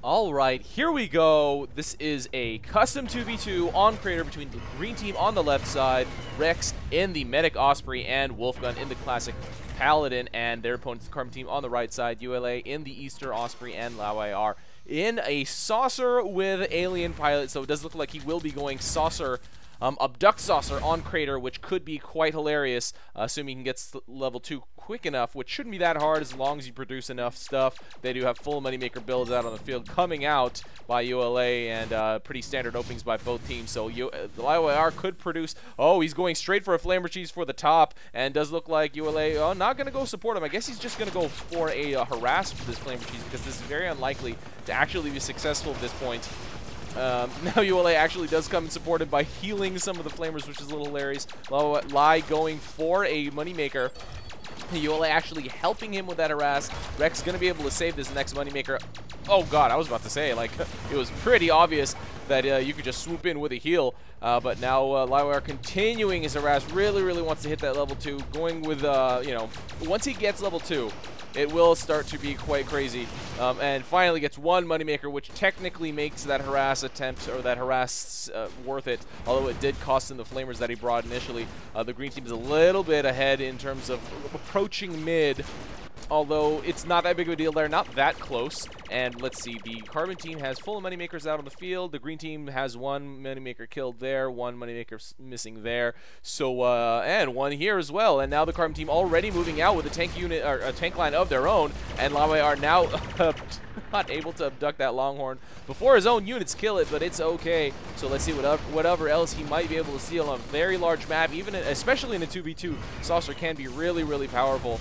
Alright, here we go. This is a custom 2v2 on Crater between the green team on the left side, Wreckz in the Medic Osprey, and WolfGun in the classic Paladin, and their opponents, the Carbon team on the right side, ULA in the Easter Osprey and LaiYR in a Saucer with Alien Pilot. So it does look like he will be going Saucer, Abduct Saucer on Crater, which could be quite hilarious, assuming he gets level 2 quick enough, which shouldn't be that hard as long as you produce enough stuff. They do have full Moneymaker builds out on the field coming out by ULA, and pretty standard openings by both teams. So the LaiYR could produce. Oh, he's going straight for a Flamer Cheese for the top, and does look like ULA not going to go support him. I guess he's just going to go for a harass for this Flamer Cheese, because this is very unlikely to actually be successful at this point. Now ULA actually does come and supported by healing some of the Flamers, which is a little hilarious. Lai going for a Moneymaker. ULA actually helping him with that harass. Wreckz going to be able to save this next Moneymaker. Oh god, I was about to say, like, it was pretty obvious that you could just swoop in with a heal. But now LaiYR continuing his harass, really wants to hit that level 2. Going with, you know, once he gets level 2, it will start to be quite crazy. And finally gets one Moneymaker, which technically makes that harass attempt, or that harass worth it, although it did cost him the Flamers that he brought initially. The green team is a little bit ahead in terms of approaching mid, although it's not that big of a deal. They're not that close. And let's see, the Carbon team has full Moneymakers out on the field. The green team has one Moneymaker killed there, one Moneymaker missing there. So, and one here as well. And now the Carbon team already moving out with a tank unit, or a tank line of their own. And LaiYR are now not able to abduct that Longhorn before his own units kill it, but it's okay. So let's see whatever else he might be able to steal on a very large map, even especially in a 2v2. Saucer can be really powerful.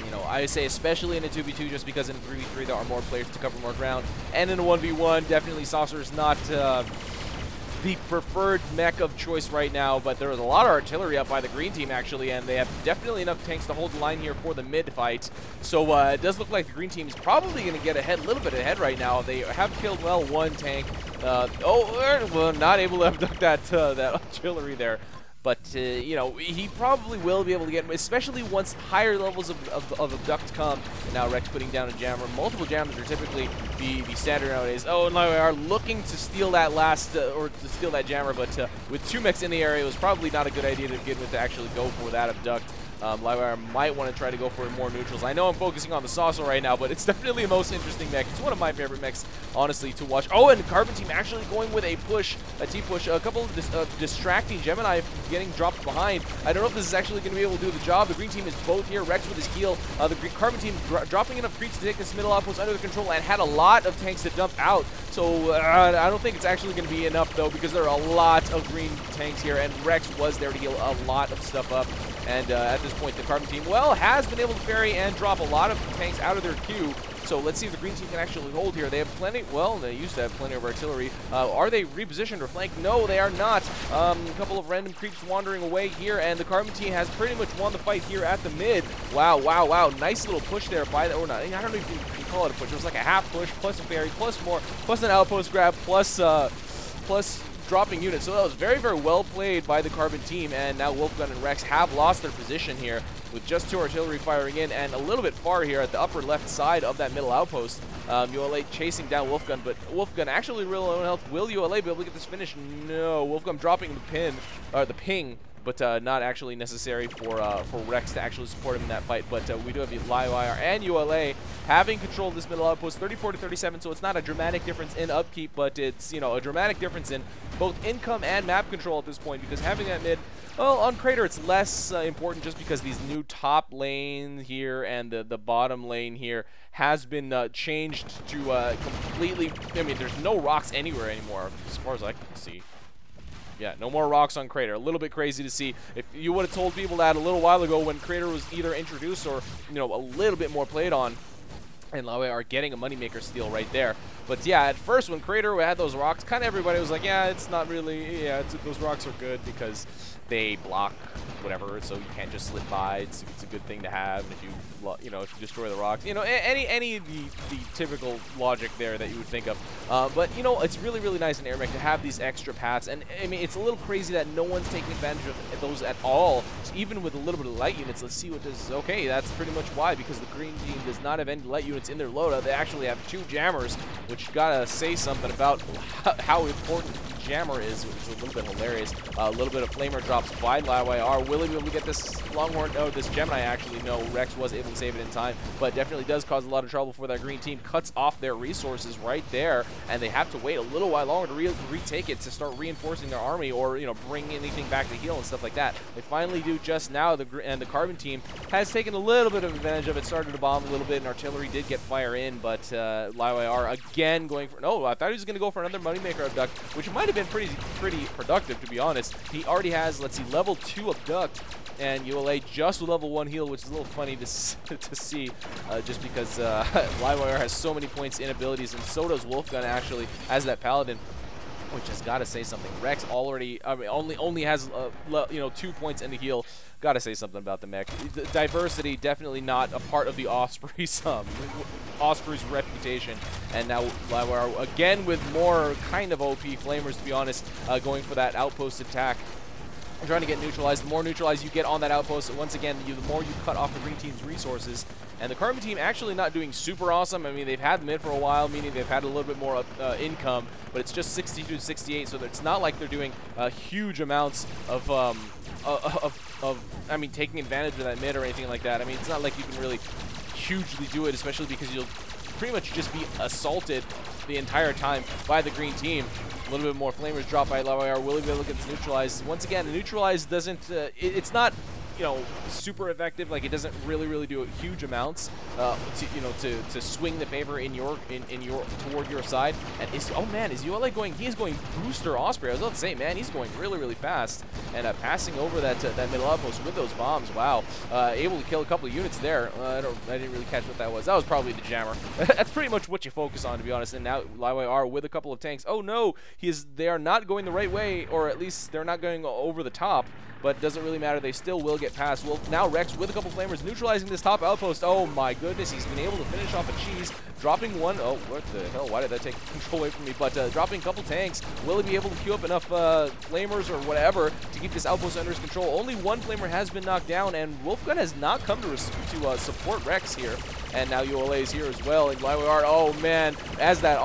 You know, I say especially in a 2v2 just because in a 3v3 there are more players to cover more ground. And in a 1v1, definitely Saucer is not the preferred mech of choice right now, but there is a lot of artillery up by the green team actually, and they have definitely enough tanks to hold the line here for the mid fight. So it does look like the green team is probably going to get ahead, a little bit ahead right now. They have killed, well, one tank. Well, not able to abduct that artillery there. But, you know, he probably will be able to get, especially once higher levels of abduct come. And now Wreckz putting down a jammer. Multiple jammers are typically the standard nowadays. Oh, and LaiYR looking to steal that last, or to steal that jammer, but with two mechs in the area, it was probably not a good idea to begin with to actually go for that abduct. LaiYR might want to try to go for more neutrals. I know I'm focusing on the Saucer right now, but it's definitely the most interesting mech. It's one of my favorite mechs, honestly, to watch. Oh, and the Carbon team actually going with a push, a T-push. A couple of distracting Gemini getting dropped behind. I don't know if this is actually going to be able to do the job. The green team is both here. Wreckz with his heal. The Carbon team dropping enough creeps to take this middle outpost under the control and had a lot of tanks to dump out. So I don't think it's actually going to be enough, though, because there are a lot of green tanks here, and Wreckz was there to heal a lot of stuff up. And at this point, the Carbon team, well, has been able to ferry and drop a lot of tanks out of their queue. So let's see if the green team can actually hold here. They have plenty, well, they used to have plenty of artillery. Are they repositioned or flanked? No, they are not. A couple of random creeps wandering away here, and the Carbon team has pretty much won the fight here at the mid. Wow. Nice little push there by the, or not, I don't know if you can call it a push. It was like a half push, plus a ferry, plus more, plus an outpost grab, plus dropping units. So that was very well played by the Carbon team, and now WolfGun and Wreckz have lost their position here with just 2 artillery firing in, and a little bit far here at the upper left side of that middle outpost. ULA chasing down WolfGun, but WolfGun actually real low health. Will ULA be able to get this finish? No. WolfGun dropping the ping, but not actually necessary for Wreckz to actually support him in that fight. But we do have LaiYR and ULA having control of this middle outpost, 34 to 37. So it's not a dramatic difference in upkeep, but it's, you know, a dramatic difference in both income and map control at this point, because having that mid, well, on Crater it's less important just because these new top lane here and the bottom lane here has been changed to completely, I mean, there's no rocks anywhere anymore as far as I can see. Yeah, no more rocks on Crater. A little bit crazy to see. If you would have told people that a little while ago when Crater was either introduced or, you know, a little bit more played on, and LaiYR are getting a Moneymaker steal right there. But yeah, at first when Crater had those rocks, kind of everybody was like, yeah, it's not really, yeah, those rocks are good because they block whatever, so you can't just slip by. It's a good thing to have. And if you know, if you destroy the rocks, you know, any of the typical logic there that you would think of. But you know, it's really nice in AirMech to have these extra paths, and I mean, it's a little crazy that no one's taking advantage of those at all. So even with a little bit of light units, let's see what this is. Okay, that's pretty much why, because the green team does not have any light units units in their loadout. They actually have 2 jammers, which gotta say something about how important jammer is, which is a little bit hilarious. A little bit of flamer drops by LaiYR. Will he be able to get this Longhorn? No, this Gemini actually, no. Wreckz was able to save it in time, but definitely does cause a lot of trouble for that green team. Cuts off their resources right there, and they have to wait a little while longer to retake it, to start reinforcing their army, or, you know, bring anything back to heal and stuff like that. They finally do just now, and the Carbon team has taken a little bit of advantage of it, started to bomb a little bit, and artillery did get fire in, but LaiYR again going for, no, I thought he was going to go for another Moneymaker abduct, which might have been pretty productive, to be honest. He already has, let's see, level 2 abduct, and ULA just with level 1 heal, which is a little funny to see, just because LaiYR has so many points in abilities, and so does WolfGun actually as that paladin, which has got to say something. Wreckz already, I mean, only has you know, 2 points in the heal. Got to say something about the mech. The diversity definitely not a part of the Osprey's Osprey's reputation. And now LaiYR again with more kind of OP flamers, to be honest, going for that outpost attack. Trying to get neutralized. The more neutralized you get on that outpost, once again, the more you cut off the green team's resources. And the Carbon team actually not doing super awesome. I mean, they've had mid for a while, meaning they've had a little bit more income, but it's just 62 to 68, so it's not like they're doing huge amounts of I mean, taking advantage of that mid or anything like that. I mean, it's not like you can really hugely do it, especially because you'll pretty much just be assaulted the entire time by the green team. A little bit more flamers dropped by LaiYR. Will he be able to get this neutralized? Once again, the neutralized doesn't, it's not, you know, super effective. Like, it doesn't really do huge amounts to swing the favor in your toward your side. And oh man, is ULA going? He is going booster Osprey. I was about to say, man, he's going really fast and passing over that middle outpost with those bombs. Wow, able to kill a couple of units there. I didn't really catch what that was. That was probably the jammer. That's pretty much what you focus on, to be honest. And now LaiYR with a couple of tanks. Oh no, they are not going the right way, or at least they're not going over the top. But it doesn't really matter. They still will get past. Well, now Wreckz with a couple flamers neutralizing this top outpost. Oh my goodness, he's been able to finish off a cheese. Dropping one. Oh, what the hell? Why did that take control away from me? But dropping a couple tanks. Will he be able to queue up enough flamers or whatever to keep this outpost under his control? Only one flamer has been knocked down, and WolfGun has not come to support Wreckz here. And now ULA is here as well. And LaiYR, oh man, as that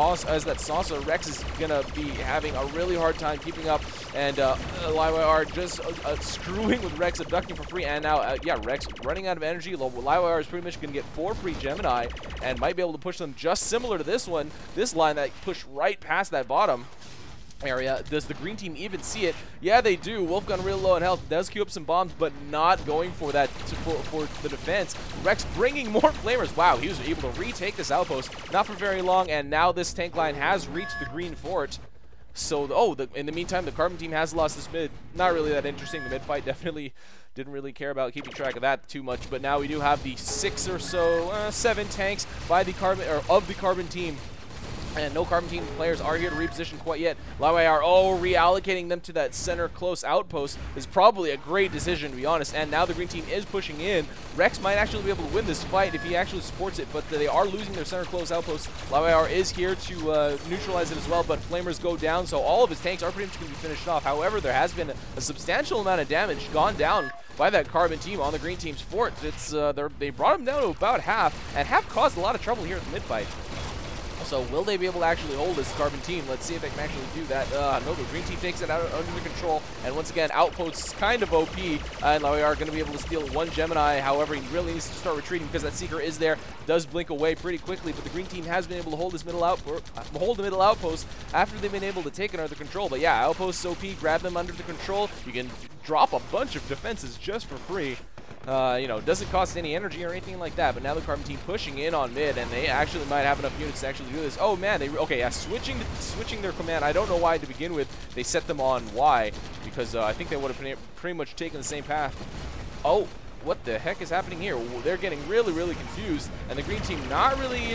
saucer, Wreckz is gonna be having a really hard time keeping up. And LaiYR just screwing with Wreckz, abducting for free. And now, yeah, Wreckz running out of energy. LaiYR is pretty much gonna get 4 free Gemini and might be able to push them just similar to this one. This line that pushed right past that bottom area. Does the green team even see it? Yeah, they do. WolfGun real low on health, does queue up some bombs, but not going for that for the defense. Wreckz bringing more flamers. Wow, he was able to retake this outpost, not for very long, and now this tank line has reached the green fort. So, in the meantime, the Carbon team has lost this mid. Not really that interesting. The mid fight definitely didn't really care about keeping track of that too much, but now we do have the 6 or so, 7 tanks by the Carbon, or of the Carbon team. And no Carbon team players are here to reposition quite yet. LaiYR, reallocating them to that center close outpost is probably a great decision, to be honest. And now the green team is pushing in. Wreckz might actually be able to win this fight if he actually supports it, but they are losing their center close outpost. LaiYR is here to neutralize it as well, but flamers go down, so all of his tanks are pretty much going to be finished off. However, there has been a substantial amount of damage gone down by that Carbon team on the green team's fort. It's they brought him down to about half, and half caused a lot of trouble here at the mid fight. So will they be able to actually hold this Carbon team? Let's see if they can actually do that. No, the green team takes it out under control. And once again, outposts kind of OP. And LaiYR going to be able to steal 1 Gemini. However, he really needs to start retreating because that Seeker is there. Does blink away pretty quickly. But the green team has been able to hold this middle outpost after they've been able to take it under control. But yeah, outposts OP. Grab them under the control. You can drop a bunch of defenses just for free. You know, doesn't cost any energy or anything like that, but now the Carbon team pushing in on mid, and they actually might have enough units to actually do this. Oh man, okay, yeah, switching their command. I don't know why to begin with they set them on Y, because I think they would have pretty much taken the same path. Oh, what the heck is happening here? They're getting really confused, and the green team not really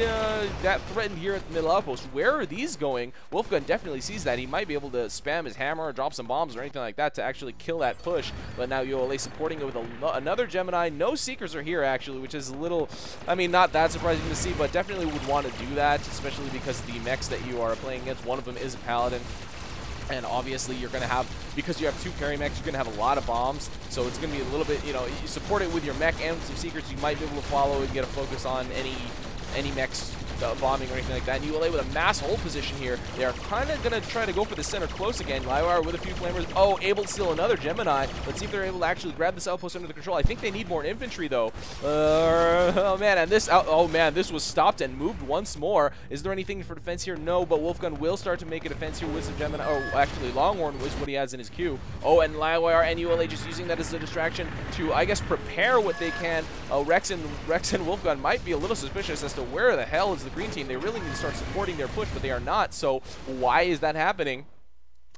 that threatened here at the middle outpost. Where are these going? WolfGun definitely sees that. He might be able to spam his hammer or drop some bombs or anything like that to actually kill that push, but now ULA supporting it with another Gemini. No Seekers are here, actually, which is a little, I mean, not that surprising to see, but definitely would want to do that, especially because the mechs that you are playing against, one of them is a Paladin. And obviously you're going to have, because you have 2 carry mechs, you're going to have a lot of bombs. So it's going to be a little bit, you know, you support it with your mech and some Seekers, you might be able to follow and get a focus on any any mechs bombing or anything like that. And ULA with a mass hold position here. They are kind of going to try to go for the center close again. LaiYR with a few flamers. Oh, able to steal another Gemini. Let's see if they're able to actually grab this outpost under the control. I think they need more infantry, though. Oh, man, and this oh, man, this was stopped and moved once more. Is there anything for defense here? No, but WolfGun will start to make a defense here with some Gemini. Oh, actually, Longhorn is what he has in his queue. Oh, and LaiYR and ULA just using that as a distraction to, I guess, prepare what they can. Wreckz and WolfGun might be a little suspicious as to where the hell is the green team. They really need to start supporting their push, but they are not. So why is that happening?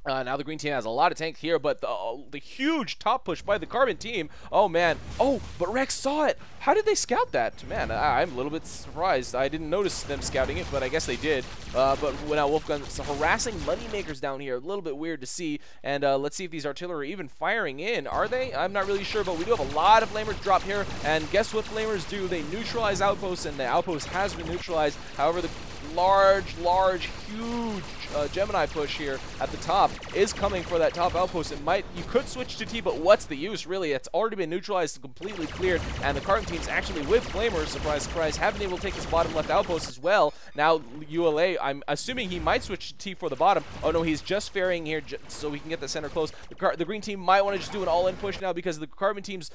Now the green team has a lot of tanks here, but the huge top push by the Carbon team. Oh, man. Oh, but Wreckz saw it. How did they scout that? Man, I'm a little bit surprised. I didn't notice them scouting it, but I guess they did. But now WolfGun's harassing moneymakers down here. A little bit weird to see. And let's see if these artillery are even firing in. Are they? I'm not really sure, but we do have a lot of flamers drop here. And guess what flamers do? They neutralize outposts, and the outpost has been neutralized. However, the large, huge Gemini push here at the top is coming for that top outpost. You could switch to T, but what's the use, really? It's already been neutralized and completely cleared, and the Carbon team's actually with flamers, surprise, have been able to take this bottom left outpost as well. Now, ULA, I'm assuming he might switch to T for the bottom. Oh, no, he's just ferrying here so we can get the center close. The green team might want to just do an all-in push now because the Carbon team's,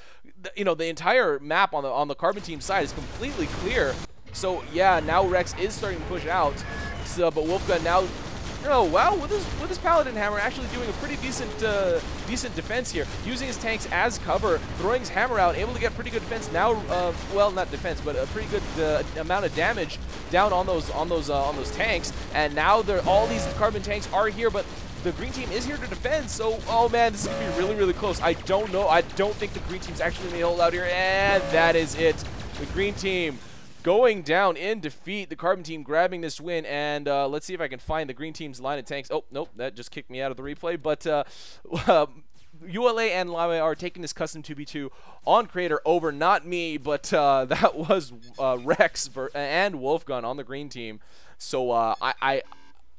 the entire map on the Carbon team side is completely clear. So yeah, now Wreckz is starting to push out. So, but WolfGun now, oh wow, with his Paladin Hammer actually doing a pretty decent defense here, using his tanks as cover, throwing his hammer out, able to get pretty good defense now. Well, not defense, but a pretty good amount of damage down on those tanks. And now all these Carbon tanks are here, but the green team is here to defend. So, oh man, this is gonna be really close. I don't know. I don't think the green team's actually gonna hold out here, and that is it. The green team going down in defeat. The Carbon team grabbing this win, and let's see if I can find the green team's line of tanks. Oh, nope, that just kicked me out of the replay. But ULA and LaiYR are taking this custom 2v2 on Creator over not me, but that was Wreckz and WolfGun on the green team. So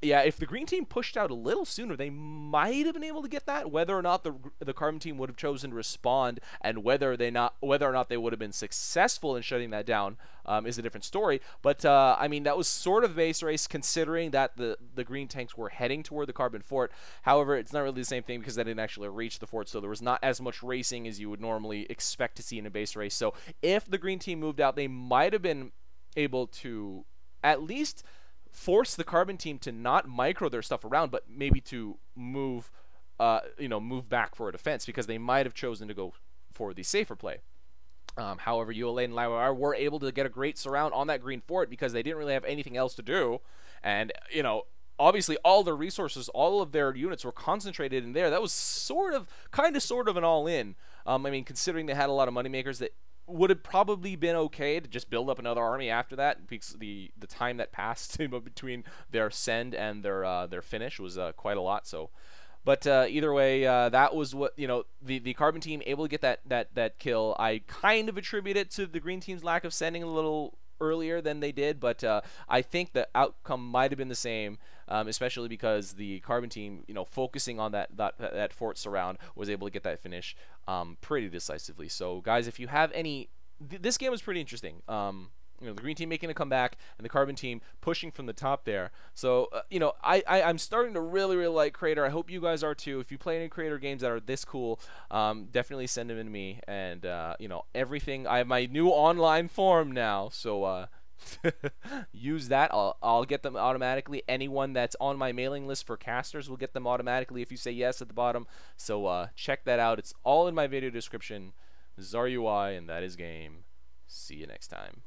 yeah, if the green team pushed out a little sooner, they might have been able to get that. Whether or not the Carbon team would have chosen to respond, and whether or not they would have been successful in shutting that down is a different story. But I mean, that was sort of a base race, considering that the green tanks were heading toward the Carbon fort. However, it's not really the same thing because they didn't actually reach the fort, so there was not as much racing as you would normally expect to see in a base race. So if the green team moved out, they might have been able to at least force the Carbon team to not micro their stuff around, but maybe to move back for a defense, because they might have chosen to go for the safer play. However, ULA and LaiYR were able to get a great surround on that green fort because they didn't really have anything else to do, and obviously all their resources, all of their units were concentrated in there. That was kind of an all-in. I mean, considering they had a lot of moneymakers, that would have probably been okay to just build up another army after that, because the time that passed between their send and their finish was quite a lot. So, but either way, that was what the Carbon team able to get that kill. I kind of attribute it to the green team's lack of sending a little earlier than they did, but I think the outcome might have been the same, especially because the Carbon team, focusing on that fort surround, was able to get that finish pretty decisively. So guys, if you have this game was pretty interesting. The green team making a comeback and the Carbon team pushing from the top there. So I'm starting to really like Creator. I hope you guys are too. If you play any Creator games that are this cool, definitely send them in me. And everything. I have my new online forum now, so use that. I'll get them automatically. Anyone that's on my mailing list for casters will get them automatically if you say yes at the bottom. So check that out. It's all in my video description. This is RUI, and that is game. See you next time.